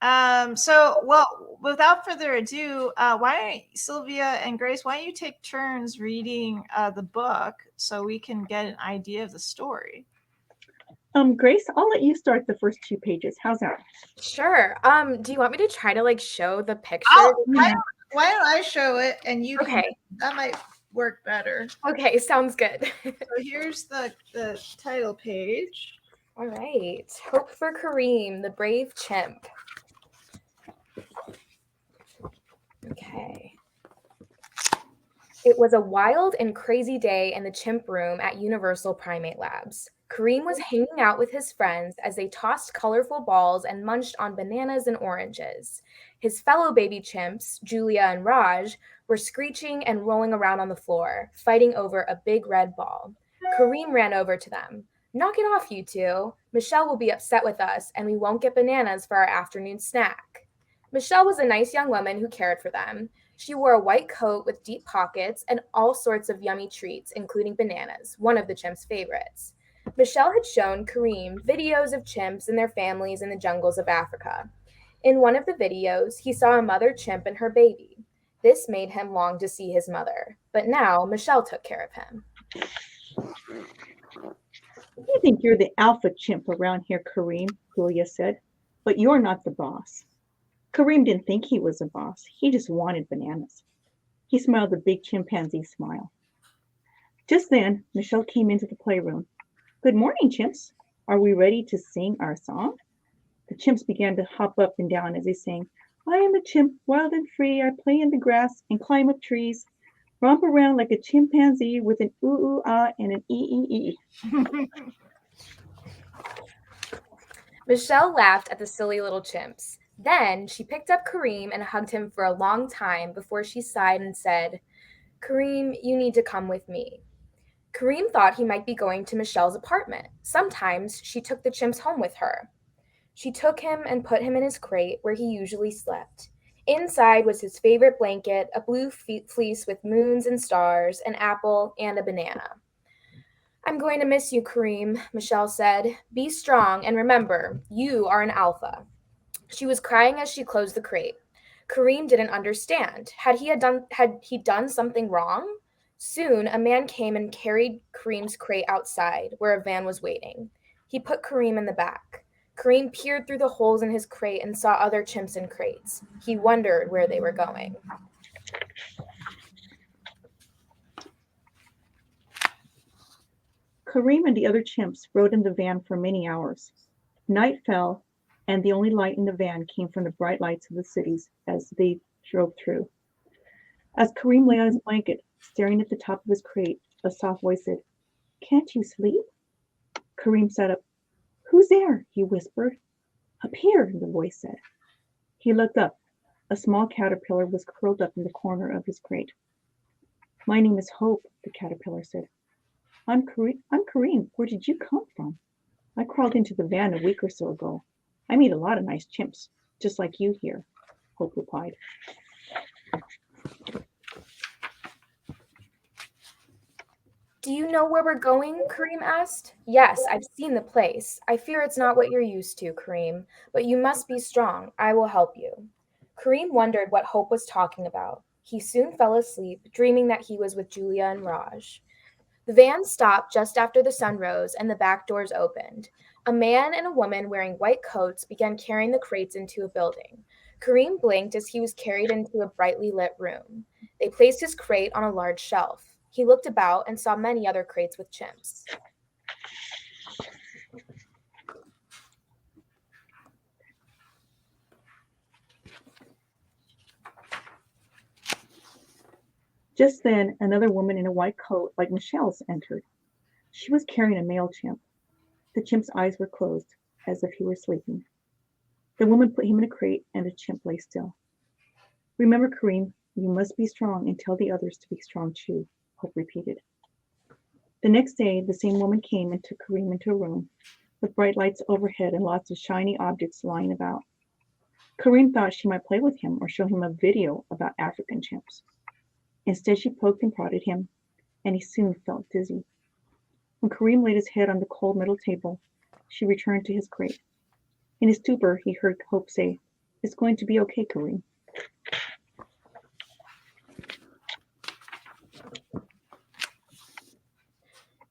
Well, without further ado, Sylvia and Grace, why don't you take turns reading the book so we can get an idea of the story? Grace, I'll let you start the first 2 pages. How's that? Sure. Do you want me to try to like show the picture? I'll, why don't I show it and you can, Okay. that might work better. Okay, sounds good. So here's the title page. All right. Hope for Kareem, the brave chimp. Okay. It was a wild and crazy day in the chimp room at Universal Primate Labs. Kareem was hanging out with his friends as they tossed colorful balls and munched on bananas and oranges. His fellow baby chimps, Julia and Raj, were screeching and rolling around on the floor, fighting over a big red ball. Kareem ran over to them. Knock it off, you two. Michelle will be upset with us, and we won't get bananas for our afternoon snack. Michelle was a nice young woman who cared for them. She wore a white coat with deep pockets and all sorts of yummy treats, including bananas, one of the chimps' favorites. Michelle had shown Kareem videos of chimps and their families in the jungles of Africa. In one of the videos, he saw a mother chimp and her baby. This made him long to see his mother, but now Michelle took care of him. You think you're the alpha chimp around here, Kareem, Julia said, but you're not the boss. Kareem didn't think he was a boss. He just wanted bananas. He smiled a big chimpanzee smile. Just then, Michelle came into the playroom. Good morning, chimps. Are we ready to sing our song? The chimps began to hop up and down as they sang, I am a chimp, wild and free. I play in the grass and climb up trees. Romp around like a chimpanzee with an ooh ooh ah and an ee. Michelle laughed at the silly little chimps. Then she picked up Kareem and hugged him for a long time before she sighed and said, Kareem, you need to come with me. Kareem thought he might be going to Michelle's apartment. Sometimes she took the chimps home with her. She took him and put him in his crate where he usually slept. Inside was his favorite blanket, a blue fleece with moons and stars, an apple, and a banana. I'm going to miss you, Kareem, Michelle said. Be strong and remember, you are an alpha. She was crying as she closed the crate. Kareem didn't understand. Had he done something wrong? Soon, a man came and carried Kareem's crate outside, where a van was waiting. He put Kareem in the back. Kareem peered through the holes in his crate and saw other chimps in crates. He wondered where they were going. Kareem and the other chimps rode in the van for many hours. Night fell, and the only light in the van came from the bright lights of the cities as they drove through. As Kareem lay on his blanket, staring at the top of his crate, a soft voice said, Can't you sleep? Kareem sat up. Who's there? He whispered. Up here, the voice said. He looked up. A small caterpillar was curled up in the corner of his crate. My name is Hope, the caterpillar said. I'm Kareem. Where did you come from? I crawled into the van a week or so ago. I meet a lot of nice chimps, just like you here, Hope replied. Do you know where we're going? Kareem asked. Yes, I've seen the place. I fear it's not what you're used to, Kareem, but you must be strong. I will help you. Kareem wondered what Hope was talking about. He soon fell asleep, dreaming that he was with Julia and Raj. The van stopped just after the sun rose and the back doors opened. A man and a woman wearing white coats began carrying the crates into a building. Kareem blinked as he was carried into a brightly lit room. They placed his crate on a large shelf. He looked about and saw many other crates with chimps. Just then, another woman in a white coat like Michelle's entered. She was carrying a male chimp. The chimp's eyes were closed, as if he were sleeping. The woman put him in a crate, and the chimp lay still. Remember, Kareem, you must be strong and tell the others to be strong too, Hope repeated. The next day, the same woman came and took Kareem into a room with bright lights overhead and lots of shiny objects lying about. Kareem thought she might play with him or show him a video about African chimps. Instead, she poked and prodded him, and he soon felt dizzy. When Kareem laid his head on the cold metal table, she returned to his crate. In his stupor, he heard Hope say, It's going to be okay, Kareem.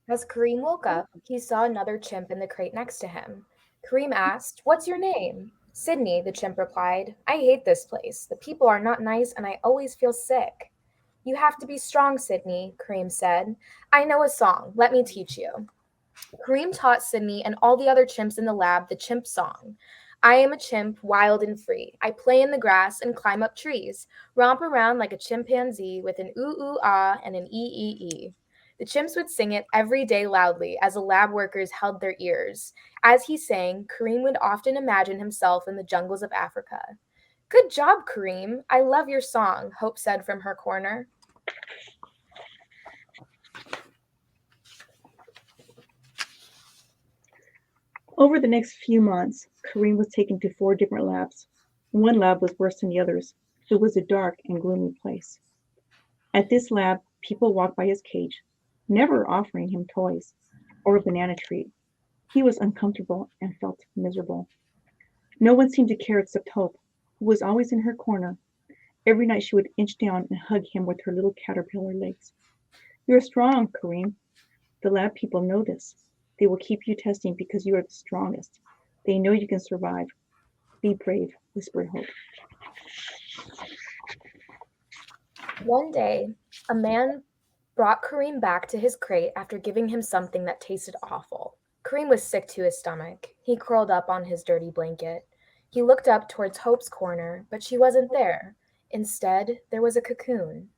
As Kareem woke up, he saw another chimp in the crate next to him. Kareem asked, "What's your name?" "Sydney," the chimp replied. "I hate this place. The people are not nice and I always feel sick." "You have to be strong, Sydney," Kareem said. "I know a song. Let me teach you." Kareem taught Sydney and all the other chimps in the lab the chimp song. "I am a chimp, wild and free. I play in the grass and climb up trees. Romp around like a chimpanzee with an ooh ooh ah and an ee. The chimps would sing it every day loudly as the lab workers held their ears. As he sang, Kareem would often imagine himself in the jungles of Africa. "Good job, Kareem. I love your song," Hope said from her corner. Over the next few months, Kareem was taken to 4 different labs. One lab was worse than the others. It was a dark and gloomy place. At this lab, people walked by his cage, never offering him toys or a banana treat. He was uncomfortable and felt miserable. No one seemed to care except Hope, who was always in her corner. Every night she would inch down and hug him with her little caterpillar legs. "You're strong, Kareem. The lab people know this. They will keep you testing because you are the strongest. They know you can survive. Be brave," whispered Hope. One day, a man brought Kareem back to his crate after giving him something that tasted awful. Kareem was sick to his stomach. He curled up on his dirty blanket. He looked up towards Hope's corner, but she wasn't there. Instead, there was a cocoon.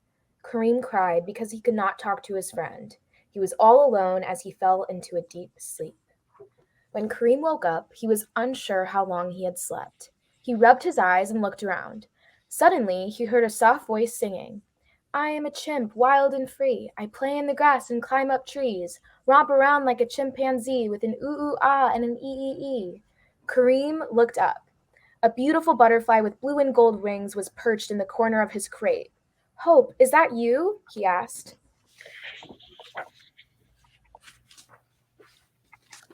Kareem cried because he could not talk to his friend. He was all alone as he fell into a deep sleep. When Kareem woke up, he was unsure how long he had slept. He rubbed his eyes and looked around. Suddenly, he heard a soft voice singing. "I am a chimp, wild and free. I play in the grass and climb up trees. Romp around like a chimpanzee with an ooh ooh ah and an ee. Kareem looked up. A beautiful butterfly with blue and gold wings was perched in the corner of his crate. "Hope, is that you?" he asked.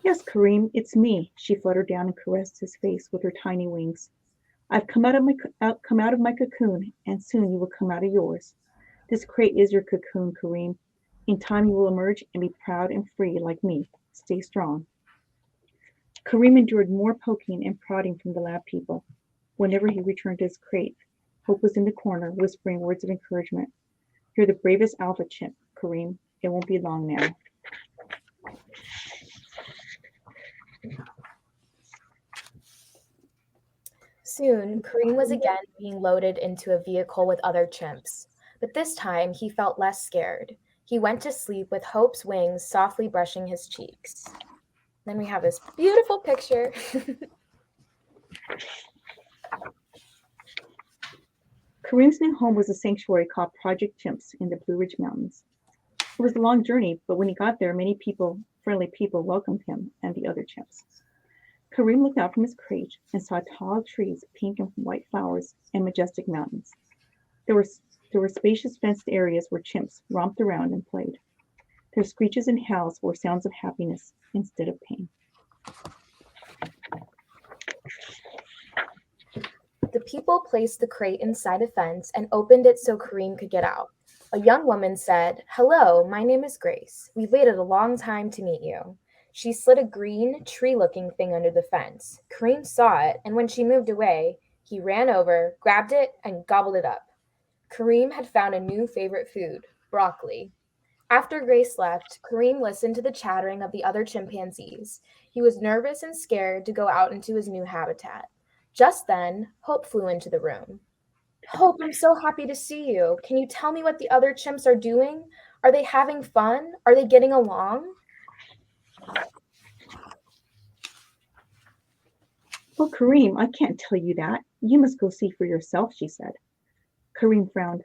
"Yes, Kareem, it's me." She fluttered down and caressed his face with her tiny wings. "I've come out of my cocoon, and soon you will come out of yours. This crate is your cocoon, Kareem. In time you will emerge and be proud and free like me. Stay strong." Kareem endured more poking and prodding from the lab people. Whenever he returned to his crate, Hope was in the corner, whispering words of encouragement. "You're the bravest alpha chimp, Kareem. It won't be long now." Soon, Kareem was again being loaded into a vehicle with other chimps. But this time, he felt less scared. He went to sleep with Hope's wings softly brushing his cheeks. Then we have this beautiful picture. Kareem's new home was a sanctuary called Project Chimps in the Blue Ridge Mountains. It was a long journey, but when he got there, many friendly people welcomed him and the other chimps. Kareem looked out from his crate and saw tall trees, pink and white flowers, and majestic mountains. There were spacious fenced areas where chimps romped around and played. Their screeches and howls were sounds of happiness instead of pain. The people placed the crate inside a fence and opened it so Kareem could get out. A young woman said, "Hello, my name is Grace. We've waited a long time to meet you." She slid a green, tree-looking thing under the fence. Kareem saw it, and when she moved away, he ran over, grabbed it, and gobbled it up. Kareem had found a new favorite food, broccoli. After Grace left, Kareem listened to the chattering of the other chimpanzees. He was nervous and scared to go out into his new habitat. Just then, Hope flew into the room. "Hope, I'm so happy to see you. Can you tell me what the other chimps are doing? Are they having fun? Are they getting along?" "Well, Kareem, I can't tell you that. You must go see for yourself," she said. Kareem frowned.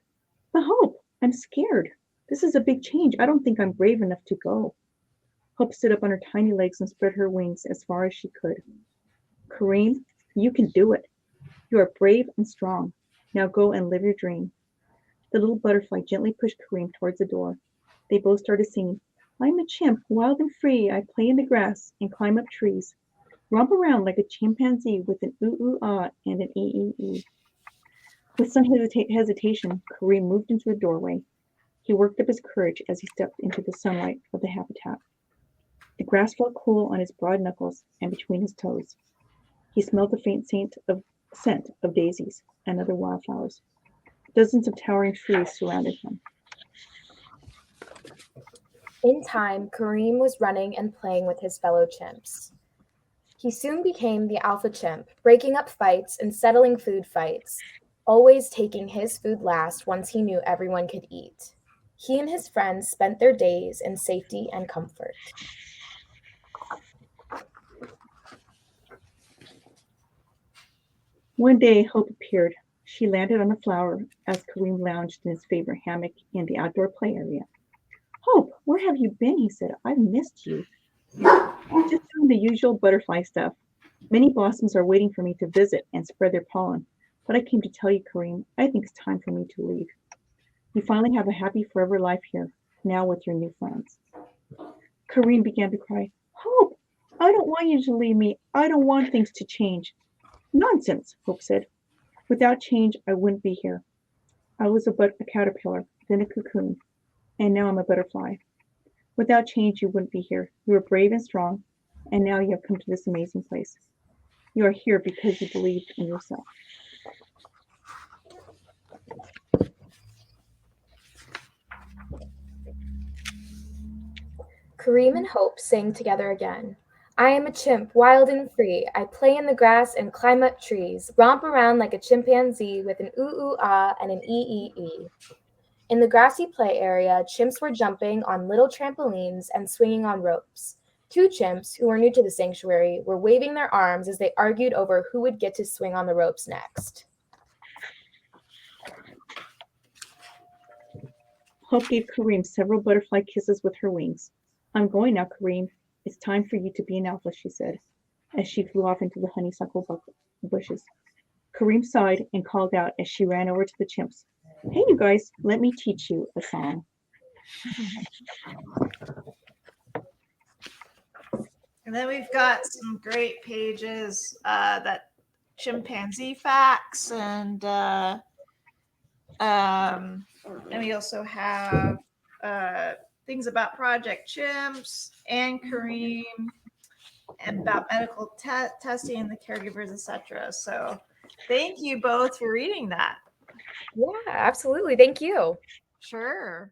"But Hope, I'm scared. This is a big change. I don't think I'm brave enough to go." Hope stood up on her tiny legs and spread her wings as far as she could. "Kareem, you can do it. You are brave and strong. Now go and live your dream." The little butterfly gently pushed Kareem towards the door. They both started singing, "I'm a chimp, wild and free. I play in the grass and climb up trees. Romp around like a chimpanzee with an ooh-ooh-ah and an ee-ee-ee. With some hesitation, Kareem moved into the doorway. He worked up his courage as he stepped into the sunlight of the habitat. The grass felt cool on his broad knuckles and between his toes. He smelled the faint scent of daisies and other wildflowers. Dozens of towering trees surrounded him. In time, Kareem was running and playing with his fellow chimps. He soon became the alpha chimp, breaking up fights and settling food fights, always taking his food last once he knew everyone could eat. He and his friends spent their days in safety and comfort. One day, Hope appeared. She landed on a flower as Kareem lounged in his favorite hammock in the outdoor play area. Hope, where have you been? He said. I've missed you. Just doing the usual butterfly stuff. Many blossoms are waiting for me to visit and spread their pollen. But I came to tell you, Kareem, I think it's time for me to leave. You finally have a happy forever life here, now with your new friends. Kareem began to cry. Hope, I don't want you to leave me. I don't want things to change. Nonsense, Hope said. Without change, I wouldn't be here. I was a caterpillar, then a cocoon, and now I'm a butterfly. Without change, you wouldn't be here. You were brave and strong, and now you have come to this amazing place. You are here because you believed in yourself. Kareem and Hope sang together again. I am a chimp, wild and free. I play in the grass and climb up trees, romp around like a chimpanzee with an ooh-ooh-ah and an ee-ee-ee. In the grassy play area, chimps were jumping on little trampolines and swinging on ropes. Two chimps, who were new to the sanctuary, were waving their arms as they argued over who would get to swing on the ropes next. Hope gave Kareem several butterfly kisses with her wings. I'm going now, Kareem. It's time for you to be an alpha, she said, as she flew off into the honeysuckle bushes. Kareem sighed and called out as she ran over to the chimps. Hey, you guys, let me teach you a song. And then we've got some great pages that chimpanzee facts and we also have things about Project Chimps and Kareem and about medical testing and the caregivers, etc. So thank you both for reading that. Yeah, absolutely. Thank you. Sure.